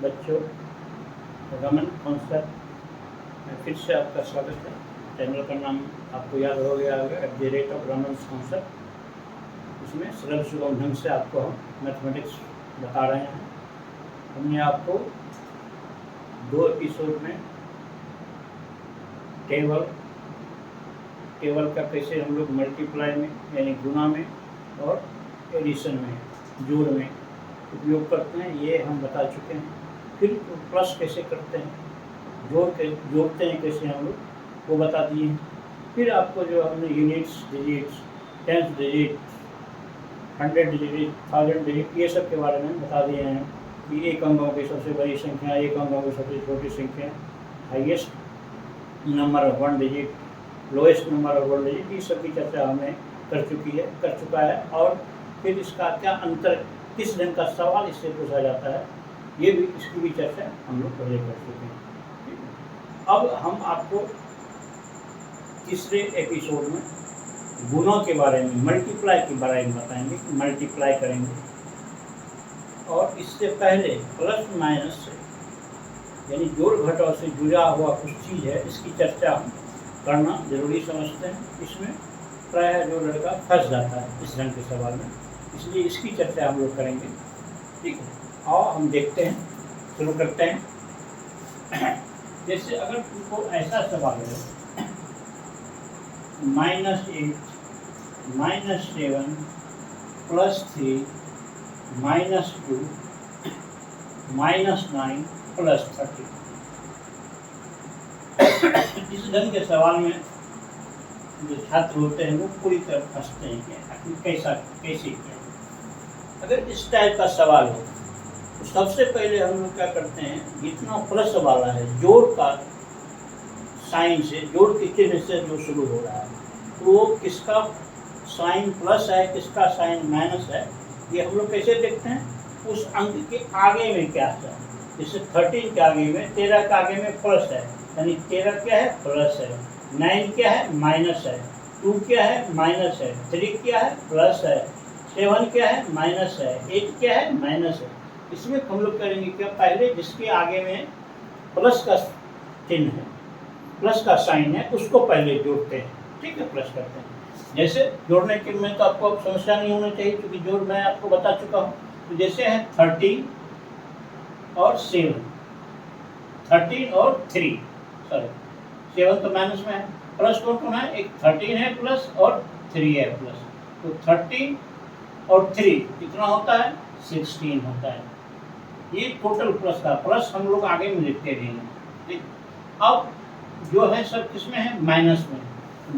बच्चों, रमन काउंसलर में फिर से आपका स्वागत है। चैनल का नाम आपको याद हो गया होगा, @रमन काउंसलर। इसमें सरल सुगम ढंग से आपको हम मैथमेटिक्स बता रहे हैं। हमने आपको 2 एपिसोड में टेबल का कैसे हम लोग मल्टीप्लाई में यानी गुणा में और एडिशन में, जोड़ में उपयोग करते हैं, ये हम बता चुके हैं। फिर प्लस कैसे करते हैं, जोड़ते हैं कैसे हम लोग, वो बता दिए हैं। फिर आपको जो हमने units, digits, tenth digit, 100 digit, 1000 digit, ये सब के बारे में बता दिए हैं कि एक अंकों की सबसे बड़ी संख्या, एक अंकों की सबसे छोटी संख्या, highest number of 1 digit, lowest number of 1 digit, ये सब की चर्चा हमने कर चुका है। और फिर इसका क्या अंतर, किस ढंग का सवाल इससे पूछा जाता है, ये भी, इसकी भी चर्चा हम लोग पहले कर चुके हैं। अब हम आपको तीसरे एपिसोड में गुणों के बारे में, मल्टीप्लाई के बारे में बताएंगे कि मल्टीप्लाई करेंगे। और इससे पहले प्लस माइनस से यानी जोड़ घटाव से जुड़ा हुआ कुछ चीज़ है, इसकी चर्चा हम करना जरूरी समझते हैं। इसमें प्रायः जो लड़का फंस जाता है इस ढंग के सवाल में, इसलिए इसकी चर्चा हम लोग करेंगे। ठीक है, और हम देखते हैं, शुरू करते हैं। जैसे अगर तुमको ऐसा सवाल है, -8 -7 +3 -2 -9 +30, इस ढंग के सवाल में जो छात्र होते हैं वो पूरी तरह फंसते हैं कि आखिर कैसे क्या। अगर इस टाइप का सवाल हो तो सबसे पहले हम लोग क्या करते हैं, जितना प्लस वाला है, जोड़ का साइन से, जोड़ के चिन्ह से जो शुरू हो रहा है, तो वो किसका साइन प्लस है, किसका साइन माइनस है, ये हम लोग कैसे देखते हैं, उस अंक के आगे में क्या है। जैसे 13 के आगे में, 13 के आगे में प्लस है, यानी 13 क्या है, प्लस है। 9 क्या है, माइनस है। 2 क्या है, माइनस है। 3 क्या है, प्लस है। 7 क्या है, माइनस है। 8 क्या है, माइनस है। इसमें हम लोग करेंगे क्या, पहले जिसके आगे में प्लस का चिन्ह है, प्लस का साइन है, उसको पहले जोड़ते हैं। ठीक है, प्लस करते हैं। जैसे जोड़ने के में तो आपको समस्या नहीं होनी चाहिए, क्योंकि जोड़ मैं आपको बता चुका हूँ। तो जैसे है 13 और 7, 13 और 3, सॉरी 7 तो माइनस में है, प्लस कौन है, एक 13 है प्लस और 3 है प्लस, तो 13 और 3 कितना होता है, 16 होता है। ये टोटल प्लस का, प्लस हम लोग आगे में लिखते रहेंगे। अब जो है सब किसमें है, माइनस में।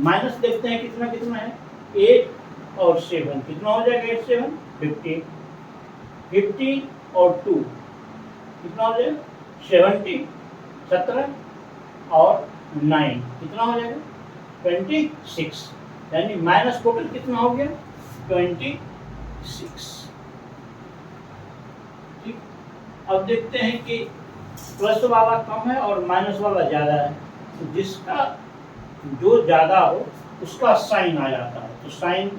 माइनस देखते हैं कितना कितना है, 8 और 7 कितना हो जाएगा, 8 7 15, 15 और 2 कितना हो जाएगा, 70, 17 और 9 कितना हो जाएगा, 26, यानी माइनस टोटल कितना हो गया, 26। ठीक, अब देखते हैं कि प्लस वाला कम है और माइनस वाला ज़्यादा है, तो जिसका जो ज़्यादा हो उसका साइन आ जाता है। तो साइन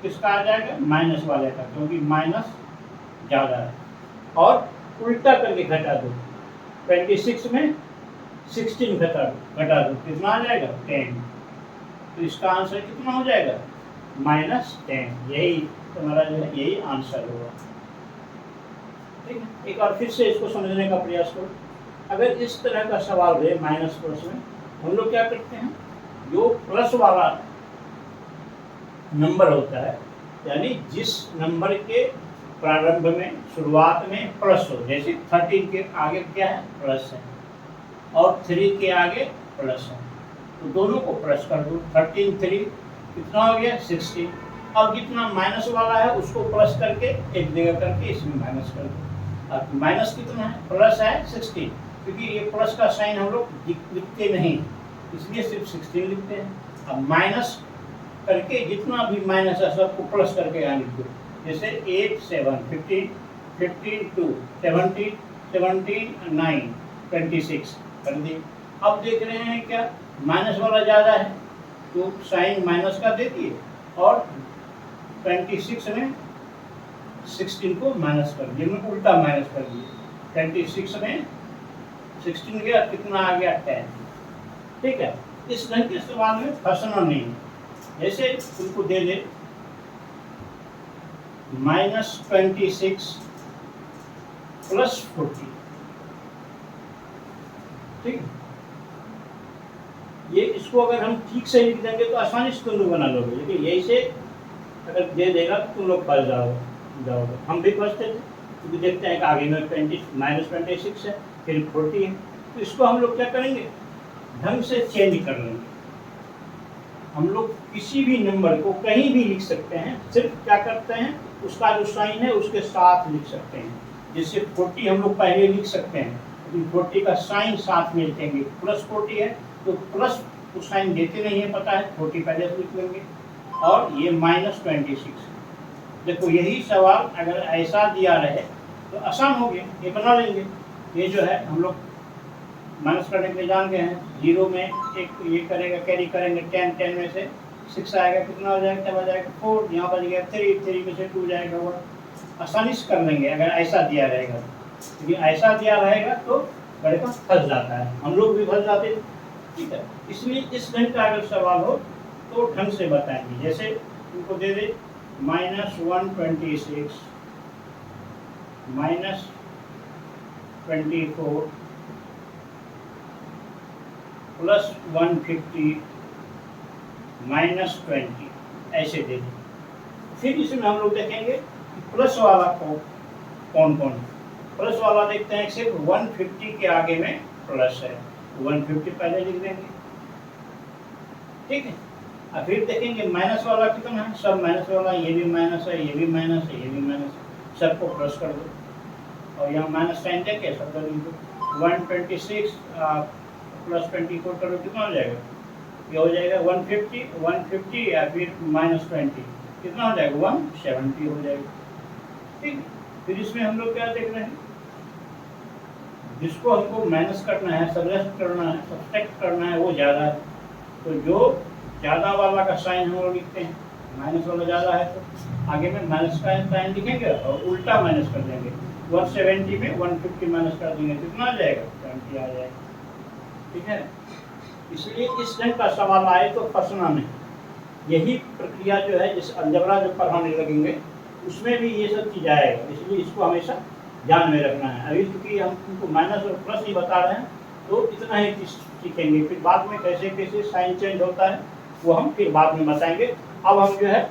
किसका आ जाएगा, माइनस वाले का, क्योंकि माइनस ज़्यादा है। और उल्टा करके घटा दो, 26 में 16 घटा दो, कितना आ जाएगा, 10। तो इसका आंसर कितना हो जाएगा, -10। यही तुम्हारा जो है, यही आंसर होगा। ठीक है, एक बार फिर से इसको समझने का प्रयास करो। अगर इस तरह का सवाल है माइनस प्लस में, हम लोग क्या करते हैं, जो प्लस वाला नंबर होता है, यानी जिस नंबर के प्रारंभ में, शुरुआत में प्लस हो, जैसे 13 के आगे क्या है, प्लस है, और 3 के आगे प्लस है, तो दोनों को प्लस कर दो। 13 3 कितना हो गया, 16। अब जितना माइनस वाला है उसको प्लस करके एक जगह करके इसमें माइनस कर दो। अब माइनस कितना है, प्लस है 16, क्योंकि ये प्लस का साइन हम लोग लिखते नहीं, इसलिए सिर्फ 16 लिखते हैं। अब माइनस करके जितना भी माइनस है सबको प्लस करके यहाँ लिख दो। जैसे 8 7 15 15 2 17 17 9 26 कर दी। अब देख रहे हैं क्या, माइनस वाला ज़्यादा है तो साइन माइनस का दे दिए, और 26 में 16 को माइनस कर दिए, उल्टा माइनस कर दिए। 26 में 16 गया, कितना आ गया 10। ठीक है, इस ढंग के सवाल में फंसना नहीं है। जैसे उनको दे दे -26 + 40, ठीक है, ये इसको अगर हम ठीक से लिख देंगे तो आसानी से तुम लोग बना लोगे, लेकिन यही से अगर दे देगा तो तुम लोग फंस जाओगे। हम भी फंसते थे, क्योंकि देखते हैं कि आगे में -26 है, फिर 40 है, तो इसको हम लोग क्या करेंगे, ढंग से चेंज कर लेंगे। हम लोग किसी भी नंबर को कहीं भी लिख सकते हैं, सिर्फ क्या करते हैं, उसका जो साइन है उसके साथ लिख सकते हैं। जैसे 40 हम लोग पहले लिख सकते हैं, लेकिन 40 का साइन साथ में लिखेंगे। +40 है तो प्लस को साइन देते नहीं है, पता है, 40 पहले से लिख लेंगे। और ये -26, देखो यही सवाल अगर ऐसा दिया रहे तो आसान हो गया, ये बना लेंगे। ये जो है हम लोग माइनस करने के लिए जान गए हैं। 0 में एक ये करेगा, कैरी करेंगे 10 में से 6 आएगा, कितना हो जाएगा, तब आ जाएगा 4, यहाँ बच गया 3 में से 2 जाएगा 1। आसानी से कर लेंगे अगर ऐसा दिया रहेगा, लेकिन ऐसा दिया रहेगा तो बड़े का फंस जाता है, हम लोग भी फंस जाते हैं। ठीक है, इसलिए इस ढंग का अगर सवाल हो तो ढंग से बताएंगे। जैसे उनको दे दे -126 -24 +150 -20, ऐसे दे दें। फिर इसमें हम लोग देखेंगे कि प्लस वाला को कौन कौन। प्लस वाला देखते हैं, सिर्फ 150 के आगे में प्लस है, 150 पहले लिख देंगे। ठीक है, और फिर देखेंगे माइनस वाला कितना है, सब माइनस वाला, ये भी माइनस है, ये भी माइनस है, ये भी माइनस है, सबको प्लस कर दो और यहाँ माइनस साइन देके सब कर दो। 126 +24 करो, कितना हो जाएगा, ये हो जाएगा 150 या फिर -20, कितना हो जाएगा 170 हो जाएगा। ठीक, फिर इसमें हम लोग क्या देख रहे हैं, जिसको हमको माइनस करना है, सबट्रैक्ट करना है, सब्सट्रैक्ट करना है, वो ज़्यादा है, तो जो ज़्यादा वाला का साइन हम लोग लिखते हैं, माइनस वाला ज़्यादा है तो आगे में माइनस का साइन लिखेंगे और उल्टा माइनस कर देंगे। 170 में 150 माइनस कर देंगे, कितना आ जाएगा, 20 आ जाएगा। ठीक है, इसलिए इस ढंग का सवाल आए तो फंसना नहीं। यही प्रक्रिया जो है, जिस अलजबरा जो पढ़ाने लगेंगे उसमें भी ये सब चीज़ आएगा, इसलिए इसको हमेशा ध्यान में रखना है। अभी क्योंकि हम उनको माइनस और प्लस ही बता रहे हैं तो इतना ही सीखेंगे, फिर बाद में कैसे कैसे साइन चेंज होता है वो हम फिर बाद में बताएंगे। अब हम जो है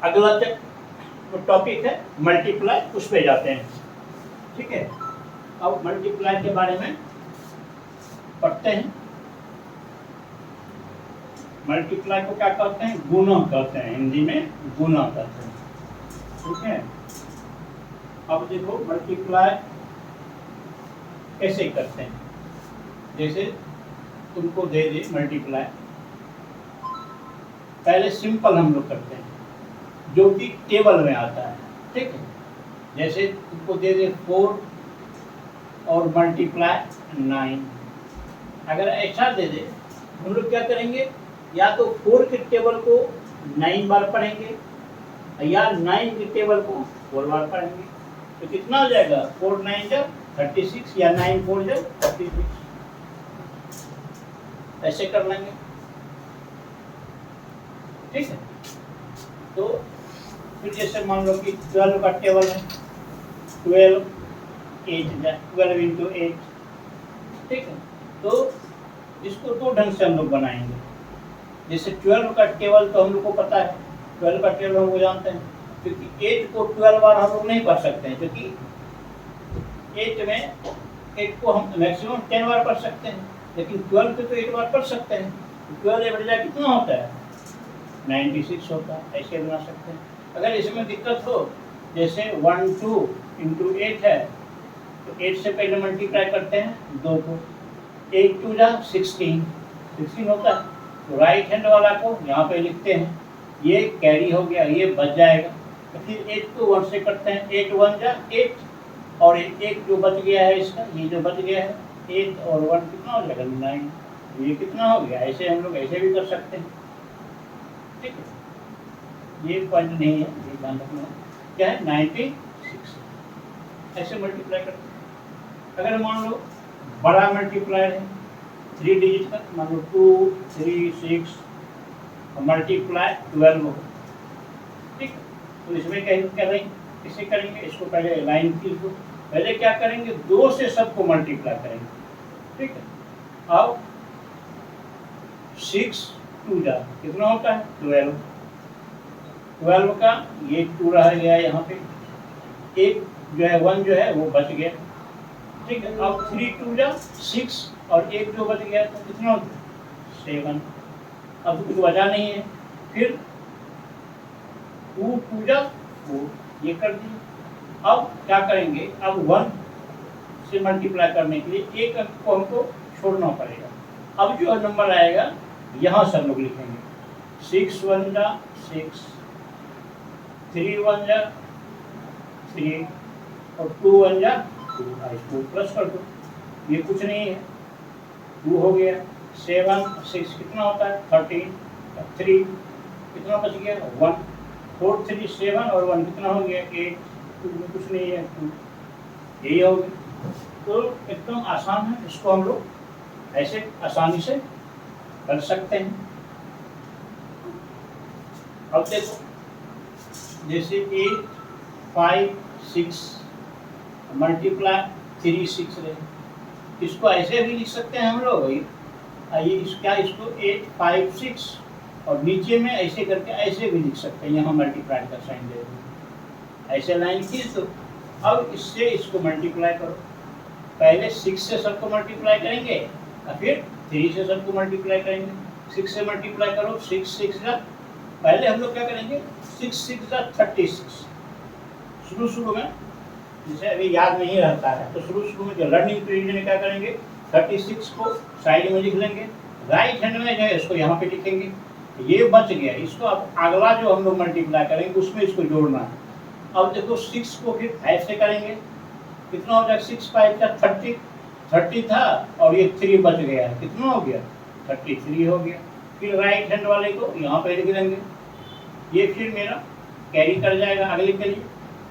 अगला जो टॉपिक है मल्टीप्लाई, उस पर जाते हैं। ठीक है, अब मल्टीप्लाई के बारे में पढ़ते हैं। मल्टीप्लाई को क्या कहते हैं, गुना कहते हैं, हिंदी में गुना कहते हैं। ठीक है, अब देखो मल्टीप्लाई कैसे करते हैं। जैसे तुमको दे दे मल्टीप्लाई, पहले सिंपल हम लोग करते हैं जो कि टेबल में आता है। ठीक है, जैसे तुमको दे दे 4 और मल्टीप्लाई 9, अगर ऐसा दे दे हम लोग क्या करेंगे, या तो 4 के टेबल को 9 बार पढ़ेंगे या 9 के टेबल को 4 बार पढ़ेंगे, तो कितना हो जाएगा, 4 9 जा 36 या 9 4 जा 36, ऐसे कर लेंगे। ठीक है, तो फिर जैसे मान लो कि 12 का टेबल है, 12 8 जा 12 × 8। ठीक है, तो इसको दो ढंग से हम लोग बनाएंगे। जैसे 12 का टेबल तो हम लोग को पता है, 12 का टेबल हम लोग जानते हैं, क्योंकि 8 को 12 बार हम लोग नहीं पढ़ सकते हैं, क्योंकि 8 को हम मैक्सिमम 10 बार पढ़ सकते हैं, लेकिन 12 को तो 8 बार पढ़ सकते हैं। 12 बजाय कितना होता है, 96 होता है, ऐसे बना सकते हैं। अगर इसमें दिक्कत हो, जैसे 1 2 × 8 है, तो 8 से पहले मल्टीप्लाई करते हैं 2 को, 8 2 जा 16 होता है, तो राइट हैंड वाला को यहाँ पे लिखते हैं, ये कैरी हो गया, ये बच जाएगा। तो फिर 8 को 1 से करते हैं, 8 1 जा 8, और एक जो बच गया है इसका, ये जो बच गया है 8 और 1 कितना हो जाएगा 9, ये कितना हो गया। ऐसे हम लोग ऐसे भी कर सकते हैं। ठीक है, ये पॉइंट नहीं है, ये ध्यान रखना है। क्या है 96। ऐसे मल्टीप्लाई करते हैं। अगर मान लो बड़ा मल्टीप्लायर है 3 डिजिट का, मान लो 2 3 6 मल्टीप्लाई 12 हो, ठीक है। तो इसमें क्या करेंगे, इसे करेंगे, इसको पहले लाइन की दो, पहले क्या करेंगे 2 से सबको मल्टीप्लाई करेंगे, ठीक है। अब 6 2 जा कितना होता है 12, 12 का ये 2 रह गया यहाँ पे, एक जो है 1 जो है वो बच गया, ठीक है। अब 3 2 जा 6 और एक जो बच गया तो कितना होता है 7, अब कुछ बचा नहीं है, फिर 2 2 जा 4, ये कर दिए। अब क्या करेंगे, अब 1 से मल्टीप्लाई करने के लिए एक अंक को हमको छोड़ना पड़ेगा। अब जो नंबर आएगा यहाँ सब लोग लिखेंगे, 6 1 जा 6, 3 1 जा 3 और 2 1 जा 2, इसको प्लस कर दो, ये कुछ नहीं है 2 हो गया, 7 6 कितना होता है 13, 3 कितना बच गया 1, 4 3 7 और 1 कितना हो गया 8, 2 में कुछ नहीं है 2, यही हो गया। तो एकदम आसान है, इसको हम लोग ऐसे आसानी से कर सकते हैं। अब देखो जैसे 8 5 6 मल्टीप्लाई 3 6 रहे, इसको ऐसे भी लिख सकते हैं हम लोग, ये इसको 8 5 6 और नीचे में ऐसे करके ऐसे भी लिख सकते हैं, यहाँ मल्टीप्लाई का साइन दे दो, ऐसे लाइन खींच दो। अब इससे इसको मल्टीप्लाई करो, पहले 6 से सबको मल्टीप्लाई करेंगे और फिर 3 से सबको मल्टीप्लाई करेंगे। 6 से मल्टीप्लाई करो, 6 6 जा, पहले हम लोग क्या करेंगे 6 6 जा 36, शुरू में जैसे अभी याद नहीं रहता है तो शुरू में जो लर्निंग पीरियड में क्या करेंगे 36 को साइड में लिख लेंगे, राइट हैंड में जो है इसको यहाँ पे लिखेंगे, ये बच गया, इसको अब अगला जो हम लोग मल्टीप्लाई करेंगे उसमें इसको जोड़ना है। अब देखो 6 को फिर 5 से करेंगे, कितना हो जाएगा 6 5 का 30 था और ये 3 बच गया है, कितना हो गया 33 हो गया। फिर राइट हैंड वाले को यहाँ पे लिख देंगे, ये फिर मेरा कैरी कर जाएगा अगले के लिए।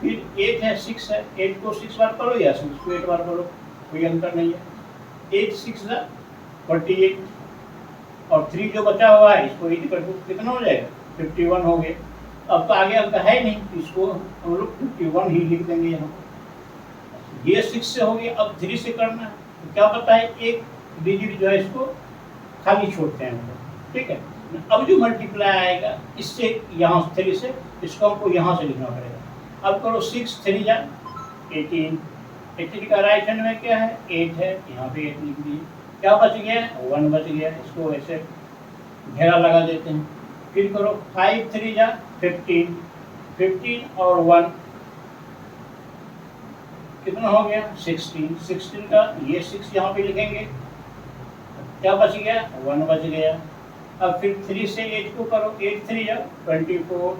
फिर 8 है 6 है, 8 को 6 बार करो या 6 को 8 बार करो, कोई अंतर नहीं है। 8 6 जा 48 और 3 जो बचा हुआ है इसको 80 कर दो, कितना हो जाएगा 51 हो गया। अब तो आगे अंक है नहीं, इसको हम लोग 51 ही लिख देंगे यहाँ। ये 6 से हो गया, अब 3 से करना है तो क्या पता है एक डिजिट जो है इसको खाली छोड़ते हैं हम लोग, ठीक है। अब जो मल्टीप्लाई आएगा इससे यहाँ 3 से इसको हमको यहाँ से लिखना पड़ेगा। अब करो 6 3 जा 18, 18 का राइट हैंड में क्या है 8 है, यहाँ पे 8 लिख दिए, क्या बच गया 1 बच गया, इसको ऐसे घेरा लगा देते हैं। फिर करो 5 3 जा 15, 15 और 1 कितना हो गया 16, 16 का ये 6 यहाँ पे लिखेंगे, क्या बच गया 1 बच गया। अब फिर 3 से 8 को करो, 8 3 जा 24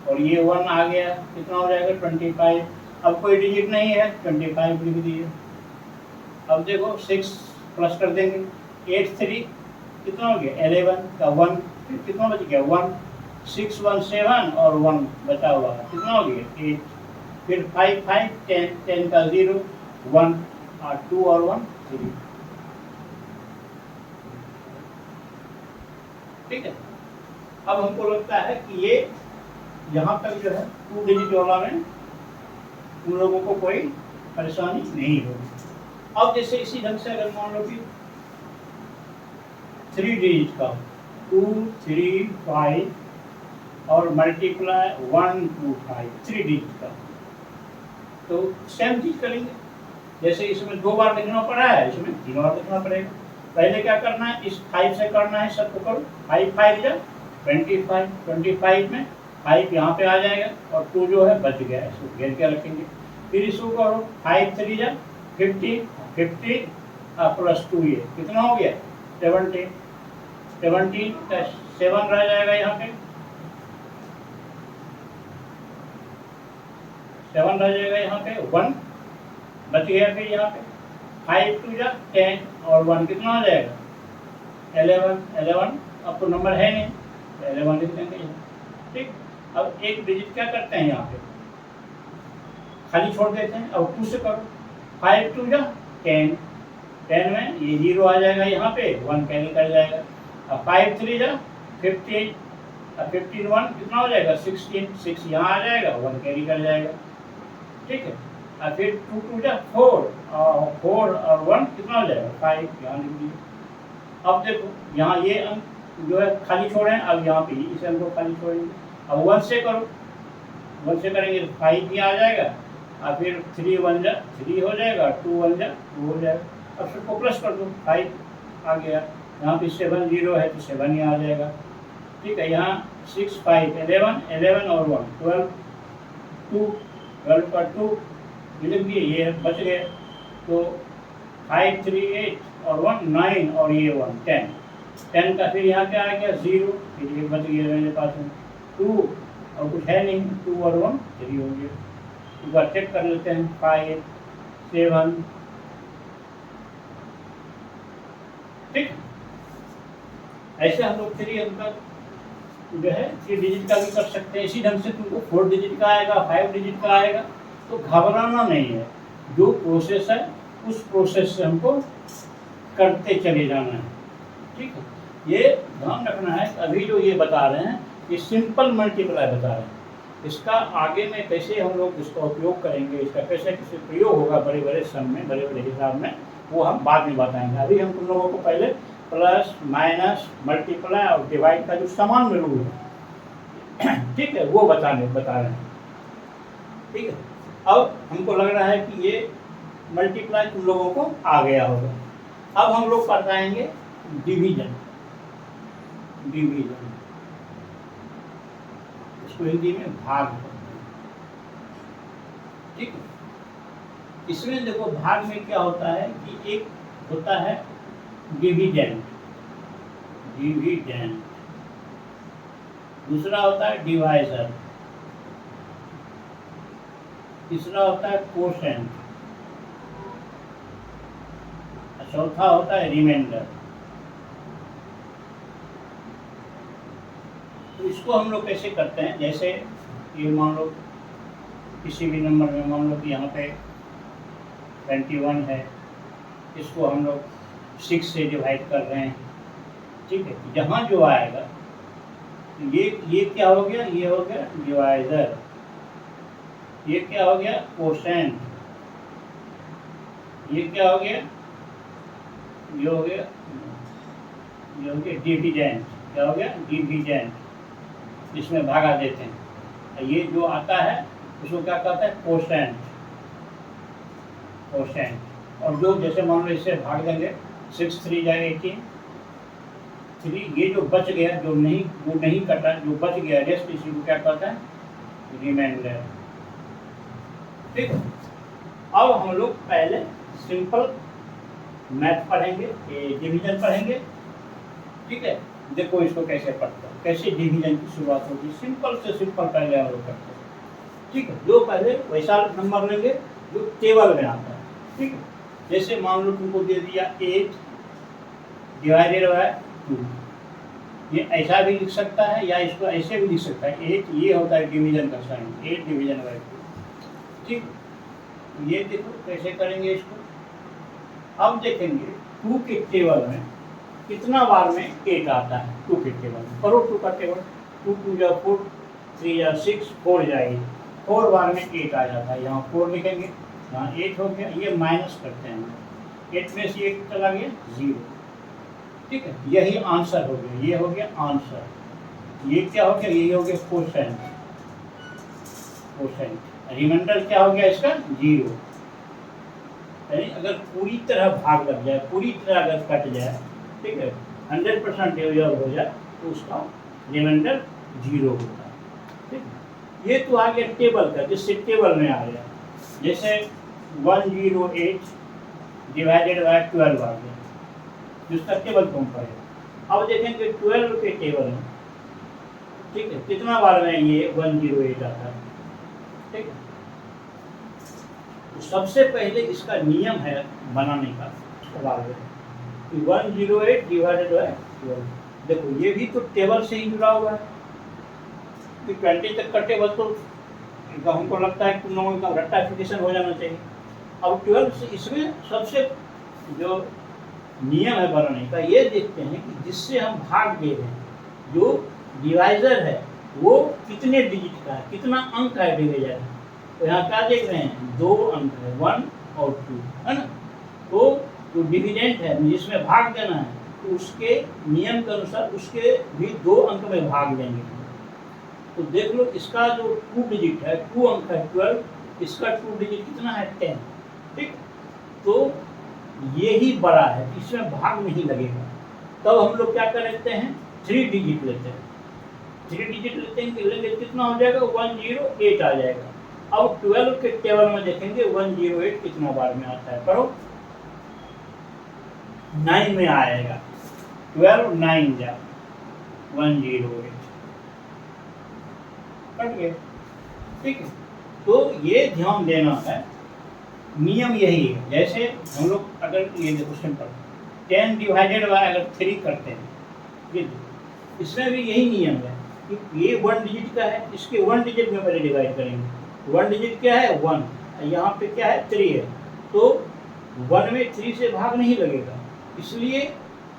और ये 1 आ गया, कितना हो जाएगा 25। अब कोई डिजिट नहीं है 25 लिख दिए। अब देखो 6 प्लस कर देंगे, 8 3 कितना हो गया 11 का 1, फिर कितना बच गया 1, 6 1 7 और 1 बचा हुआ है, कितना हो गया 8। फिर 5 5 10, 10 का 0 1 और 2 और 1 3, ठीक है। अब हमको लगता है कि ये यहाँ तक जो है 2 डिजिट वाला में उन लोगों को कोई परेशानी नहीं होगी। अब जैसे इसी ढंग से अगर मान लो कि 3 डिजिट का 2 3 5 और मल्टीप्लाई 1 2 5 3 डिजिट का, तो सेम चीज करेंगे। जैसे इसमें 2 बार लिखना पड़ा है, इसमें 3 बार लिखना पड़ेगा। पहले क्या करना है इस 5 से करना है, सबको करो 5 5 जा 25, 25 में 5 यहाँ पे आ जाएगा और 2 जो है बच गया है, इसको घेर के रखेंगे। फिर इसको करो 5 3 जा 50, 50 प्लस 2 ये कितना हो गया 17, 17 का 7 रह जाएगा यहाँ पे, 7 रह जाएगा यहाँ पे, 1 बच गया। फिर यहाँ पे 5 2 जा 10 और 1 कितना हो जाएगा 11, 11 अब तो नंबर है नहीं तो 11 लिख देंगे यहाँ, ठीक। अब एक डिजिट क्या करते हैं यहाँ पे खाली छोड़ देते हैं। अब 2 से करो, 5 2 जा 10, 10 में ये 0 आ जाएगा, यहाँ पे 1 कैरी कर जाएगा। अब 5 3 जा 15, अब 15 1 कितना हो जाएगा 16, 6 यहाँ आ जाएगा, 1 कैरी कर जाएगा, ठीक है। और फिर 2 2 जा 4, और 4 और 1 कितना हो जाएगा 5, यहाँ लिख दीजिए। अब देखो यहाँ ये अंक जो है खाली छोड़े हैं, अब यहाँ पे इस अंक को खाली छोड़ेंगे। अब 1 से करो, 1 से करेंगे तो 5 ही आ जाएगा, और फिर 3 1 जा 3 हो जाएगा, 2 1 जा 2 हो जाएगा। अब सबको प्लस कर दो, 5 आ गया, यहाँ पे 7 0 है तो 7 ही आ जाएगा, ठीक है। यहाँ 6 5 11, 11 और 1 12, 2 12 का 2 लिख दिए, ये बच गए। तो 5 3 8 और 1 9 और ये 1 10, 10 का फिर यहाँ क्या आ गया 0, फिर ये बच गया मेरे पास में 2 और कुछ है नहीं, 2 और 1 3 हो गया। एक बार चेक कर लेते हैं, 5 7, ठीक। ऐसे हम लोग 3 अंक का जो है 3 डिजिट का भी कर सकते हैं। इसी ढंग से तुमको 4 डिजिट का आएगा, 5 डिजिट का आएगा, तो घबराना नहीं है। जो प्रोसेस है उस प्रोसेस से हमको करते चले जाना है, ठीक है। ये ध्यान रखना है, अभी जो ये बता रहे हैं ये सिंपल मल्टीप्लाई बता रहे हैं। इसका आगे में कैसे हम लोग इसका उपयोग करेंगे, इसका कैसे कैसे प्रयोग होगा बड़े बड़े सम में, बड़े बड़े हिसाब में, वो हम बाद में बताएंगे। अभी हम तुम लोगों को पहले प्लस माइनस मल्टीप्लाई और डिवाइड का जो सामान्य रूल है, ठीक है, वो बता रहे हैं, ठीक है। अब हमको लग रहा है कि ये मल्टीप्लाई तुम लोगों को आ गया होगा। अब हम लोग बताएंगे डिवीजन, डिवीजन इसको हिंदी में भाग बोलते हैं, ठीक है। इसमें देखो भाग में क्या होता है कि एक होता है डिविडेंड, डिविडेंड, दूसरा होता है डिवाइजर, तीसरा होता है कोशेंट, चौथा होता है रिमाइंडर। तो इसको हम लोग कैसे करते हैं, जैसे ये मान लो किसी भी नंबर में मान लो कि यहाँ पे 21 है, इसको हम लोग 6 से डिवाइड कर रहे हैं, ठीक है। यहाँ जो आएगा ये क्या हो गया, ये हो गया डिवाइजर, ये क्या हो गया कोशेंट, ये क्या हो गया, ये हो गया डिविडेंड, क्या हो गया डिविडेंड, इसमें भागा देते हैं। ये जो आता है उसको क्या कहता है कोशेंट, कोशेंट। और जो जैसे मान लो इससे भाग देंगे 6 3 जाएगा 18, 3 ये जो बच गया, जो नहीं कटा, जो बच गया रेस्ट, इसी को क्या कहता है रिमाइंडर, ठीक है। अब हम लोग पहले सिंपल मैथ पढ़ेंगे, डिवीजन पढ़ेंगे, ठीक है। देखो इसको कैसे पढ़ते हैं, कैसे डिवीजन की शुरुआत होगी, सिंपल से सिंपल पहले हम लोग करते हैं, ठीक है। जो पहले वैसा नंबर लेंगे जो टेबल में आता है, ठीक है। जैसे मान लो तुमको दे दिया 8 डिवाइडेड बाय 2, ये ऐसा भी लिख सकता है या इसको ऐसे भी लिख सकता है, 8 ये होता है डिवीजन का साइन, 8 डिवीजन बाय 2, ठीक। ये देखो कैसे करेंगे इसको। अब देखेंगे 2 के टेबल में कितना बार में 8 आता है, 2 के टेबल में करो 2 का टेबल, 2 2 जा 4, 3 जा 6, 4 जाएगी, 4 बार में 8 आ जाता है। यहाँ 4 लिखेंगे, यहाँ 8 हो गया, ये माइनस करते हैं, 8 में से 1 चला गया 0, ठीक है। यही आंसर हो गया, ये हो गया आंसर। ये क्या हो गया, ये हो गया कोशेंट, कोशेंट। रिमाइंडर क्या हो गया इसका 0। अगर पूरी तरह भाग लग जाए, पूरी तरह अगर कट जाए, ठीक है, 100% डिवीजन हो जाए तो उसका रिमाइंडर 0 होता है, ठीक। ये तो आ गया टेबल का, जिससे टेबल में आ गया, जैसे 108 डिवाइडेड बाय 12 आ गया, जिसका टेबल तुम पढ़े। अब देखेंगे 12 के टेबल में, ठीक है, कितना बार में ये 108 आता है, ठीक है। तो सबसे पहले इसका नियम है बनाने का, 108 डिवाइडेड बाय 12। देखो ये भी तो टेबल से ही जुड़ा हुआ है, कि 20 तक का टेबल तो तो हमको लगता है कि तुम लोगों का रेक्टिफिकेशन हो जाना चाहिए। अब 12 से इसमें सबसे जो नियम है बढ़ाने का, ये देखते हैं कि जिससे हम भाग दे रहे हैं, जो डिवाइजर है वो कितने डिजिट का है, कितना अंक है डिवाइजर। तो यहाँ क्या देख रहे हैं, 2 अंक है, 1 और 2, है ना। तो जो डिविडेंट है जिसमें भाग देना है, तो उसके नियम के अनुसार उसके भी 2 अंक में भाग देंगे। तो देख लो इसका जो 2 डिजिट है, 2 अंक है 12, इसका 2 डिजिट कितना है 10, ठीक। तो ये ही बड़ा है, इसमें भाग नहीं लगेगा। तब हम लोग क्या कर लेते हैं, 3 डिजिट लेते हैं। 3 डिजिट लेते हैं, लेंगे कितना हो जाएगा, 108 आ जाएगा। अब 12 के टेबल में देखेंगे 108 कितना बार में आता है, करो 9 में आएगा। 12 9 जा 108 कट गए, ठीक है। तो ये ध्यान देना है, नियम यही है। जैसे हम लोग अगर ये देखो सिंपल 10 डिवाइडेड बाय अगर 3 करते हैं, ये इसमें भी यही नियम है कि ये 1 डिजिट का है, इसके 1 डिजिट में पहले डिवाइड करेंगे। 1 डिजिट क्या है 1, यहाँ पे क्या है 3 है, तो 1 में 3 से भाग नहीं लगेगा, इसलिए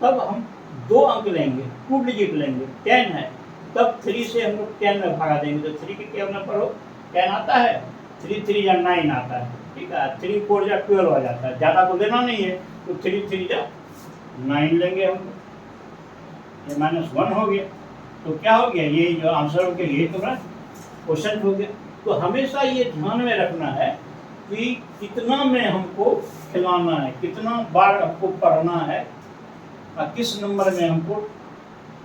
तब हम 2 अंक लेंगे, 2 डिजिट लेंगे। 10 है, तब 3 से हम लोग 10 में भागा देंगे, तो 3 के टेबल में पढ़ो 10 आता है, 3 3 या 9 आता है, ठीक है। 3 4 या 12 आ जाता है, ज़्यादा तो लेना नहीं है, तो 3 3 या 9 लेंगे हम, ये -1 हो गया। तो क्या हो गया, ये जो आंसर हो गया, ये तुम्हारा क्वेश्चन हो गया। तो हमेशा ये ध्यान में रखना है कि कितना में हमको खिलाना है, कितना बार हमको पढ़ना है और किस नंबर में हमको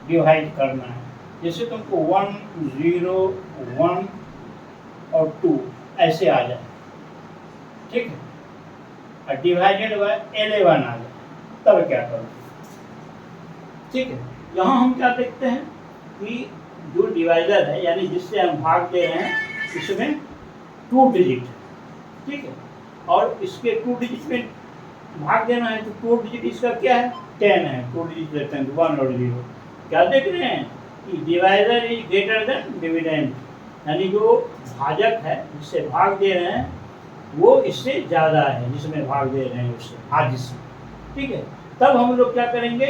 डिवाइड करना है। जैसे तुमको 1 0 1 और 2 ऐसे आ जाए, ठीक है, और डिवाइडेड बाय 11 आ जाए, तब क्या करो, ठीक है। यहाँ हम क्या देखते हैं कि जो डिवाइडर है, यानी जिससे हम भाग दे रहे हैं, इसमें 2 डिजिट, ठीक है, और इसके 2 डिजिट में भाग देना है, तो 2 डिजिट इसका क्या है 10 है, 2 डिजिट लेते हैं 1 और 0। क्या देख रहे हैं कि divider is greater than dividend, यानी जो भाजक है जिससे भाग दे रहे हैं वो इससे ज़्यादा है जिसमें भाग दे रहे हैं उससे, भाज्य से, ठीक है। तब हम लोग क्या करेंगे,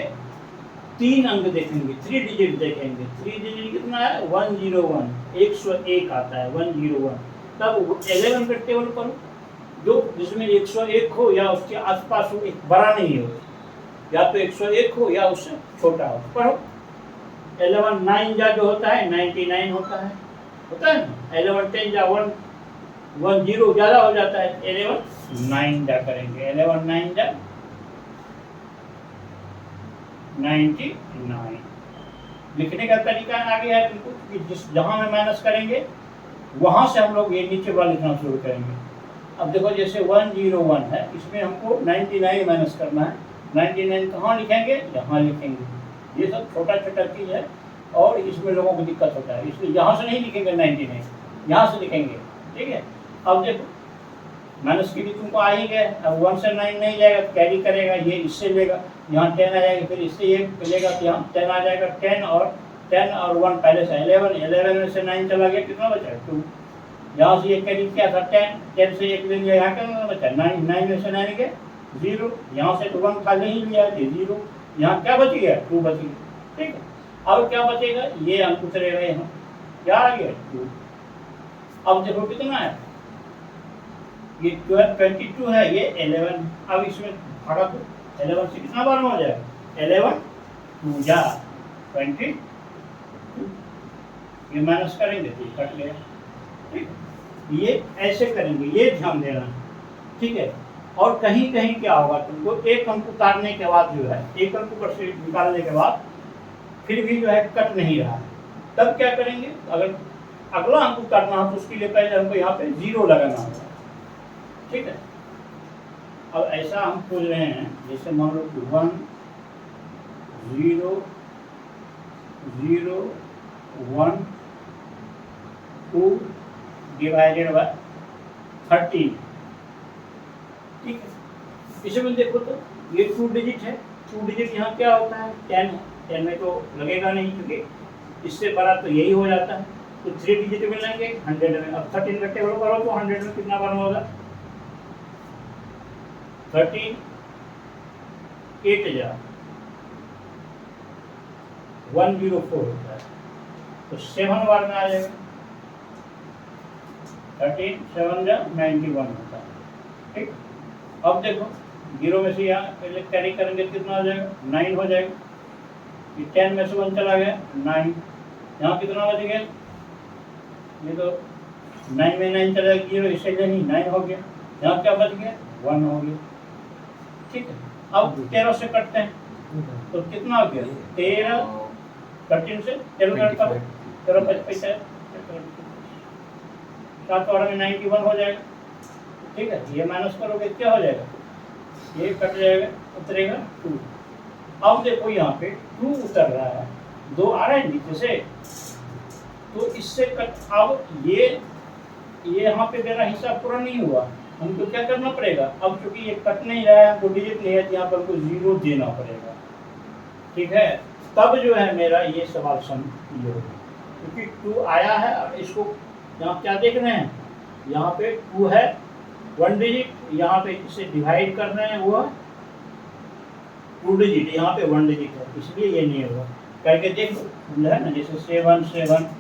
3 अंक देखेंगे, 3 डिजिट देखेंगे। 3 डिजिट कितना है 101, 101 आता है 101। तब 11 का टेबल करो, जो जिसमें 101 हो या उसके आसपास हो, एक बड़ा नहीं हो, या तो 101 हो या उससे छोटा हो, पढ़ो। 11 9 जा जो होता है 99 होता है ना। 11 10 जा 110 ज़्यादा हो जाता है, 11 9 जा करेंगे, 11 9 जा 99। लिखने का तरीका आगे है बिल्कुल, कि जिस जहाँ में माइनस करेंगे वहाँ से हम लोग ये नीचे वाला लिखना शुरू करेंगे। अब देखो जैसे 101 है, इसमें हमको 99 माइनस करना है। 99 कहाँ लिखेंगे, यहाँ लिखेंगे। ये सब छोटा छोटा चीज़ है और इसमें लोगों को दिक्कत होता है, इसलिए यहाँ से नहीं लिखेंगे 99, यहाँ से लिखेंगे, ठीक है। अब देखो माइनस की भी तुमको आ ही गया, अब 1 से 9 नहीं जाएगा तो कैरी करेगा, ये इससे लेगा, यहाँ 10 आ जाएगा, फिर इससे ये लेगा तो यहाँ 10 आ जाएगा। 10 और 1 पहले से 11 में से 9 चला गया, कितना बचा 2। यहाँ से ये कैरी किया था 10 से 1 ले लिया, यहाँ कितना बचा 9 में से 9 गया 0, यहाँ से तो 1 था नहीं लिया 0, यहाँ क्या बच गया 2 बच गया, ठीक है। अब क्या बचेगा, ये अंक उतरेगा, यहाँ क्या आ गया 2। अब देखो कितना है, ये 22 है, ये 11। अब इसमें भागा तो 11 से कितना बार में हो जाएगा, 11 2 जा 22, ये माइनस करेंगे तो कट गया, ठीक। ये ऐसे करेंगे, ये ध्यान देना, ठीक है। और कहीं कहीं क्या होगा, तुमको एक अंक उतारने के बाद जो है, एक अंक ऊपर से निकालने के बाद फिर भी जो है कट नहीं रहा, तब क्या करेंगे, अगर अगला अंक उतारना हो तो उसके लिए पहले हमको यहाँ पे 0 लगाना होगा, ठीक है। अब ऐसा हम खोज रहे हैं, जैसे मान लो 1 0 0 1 2 डिवाइडेड बाय 13, ठीक है। इसमें देखो तो ये 2 डिजिट है, 2 डिजिट यहाँ क्या होता है 10 है, 10 में तो लगेगा नहीं क्योंकि इससे बड़ा तो यही हो जाता है, तो 3 डिजिट मिलेंगे 100 में। अब 13 का टेबल करो तो 100 में कितना बार होगा? 13 8 जा 104 होता है, तो 7 बार में आ जाएगा। 13 7 जा 91 होता है। ठीक, अब देखो 0 में से यहाँ पहले कैरी करेंगे कितना हो जाएगा? 9 हो जाएगा। 10 में से 1 चला गया 9, यहाँ कितना बच गया? ये तो 9 में 9 चला गया 0, इससे नहीं 9 हो गया। यहाँ क्या बच गया? 1 हो गया। ठीक है, अब 13 से कटते हैं तो कितना हो गया? 13 13 से 13 कटता है 13 पैसा 7 में 91 हो जाएगा। ठीक है, ये माइनस करोगे क्या हो जाएगा? ये कट जाएगा, उतरेगा 2। अब देखो यहाँ पे 2 उतर रहा है, 2 आ रहा है नीचे से, तो इससे कट। अब ये यहाँ पे मेरा हिसाब पूरा नहीं हुआ, हमको क्या करना पड़ेगा? अब चूंकि ये कट नहीं रहा है, हमको डिजिट नहीं है, यहाँ पर हमको 0 देना पड़ेगा। ठीक है, तब जो है मेरा ये सवाल सम ये होगा, क्योंकि 2 आया है। और इसको यहाँ क्या देख रहे हैं? यहाँ पे 2 है 1 डिजिट, यहाँ पे इसे डिवाइड कर रहे हैं, वो 2 डिजिट, यहाँ पे 1 डिजिट है, इसलिए ये नहीं होगा। करके देख लो है ना, जैसे 7 7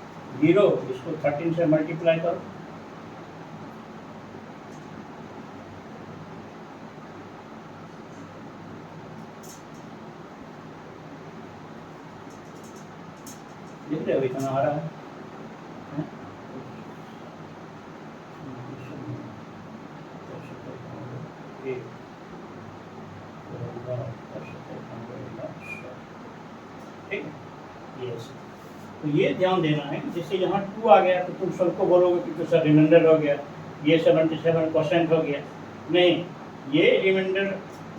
0, इसको 13 से मल्टीप्लाई करो, देख रहे हो इतना आ रहा है। ठीक है, तो ये ध्यान देना है, जैसे यहाँ 2 आ गया तो तुम सबको बोलोगे कि तो सर रिमाइंडर हो गया, ये 77% हो गया। नहीं, ये रिमाइंडर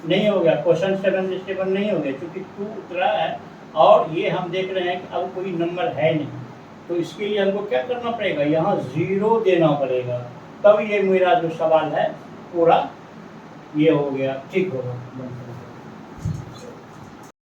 नहीं हो गया, क्वेश्चन 77 नहीं हो गया, क्योंकि 2 उतरा है और ये हम देख रहे हैं कि अब कोई नंबर है नहीं, तो इसके लिए हमको क्या करना पड़ेगा? यहाँ 0 देना पड़ेगा, तब ये मेरा जो सवाल है पूरा ये हो गया, ठीक होगा।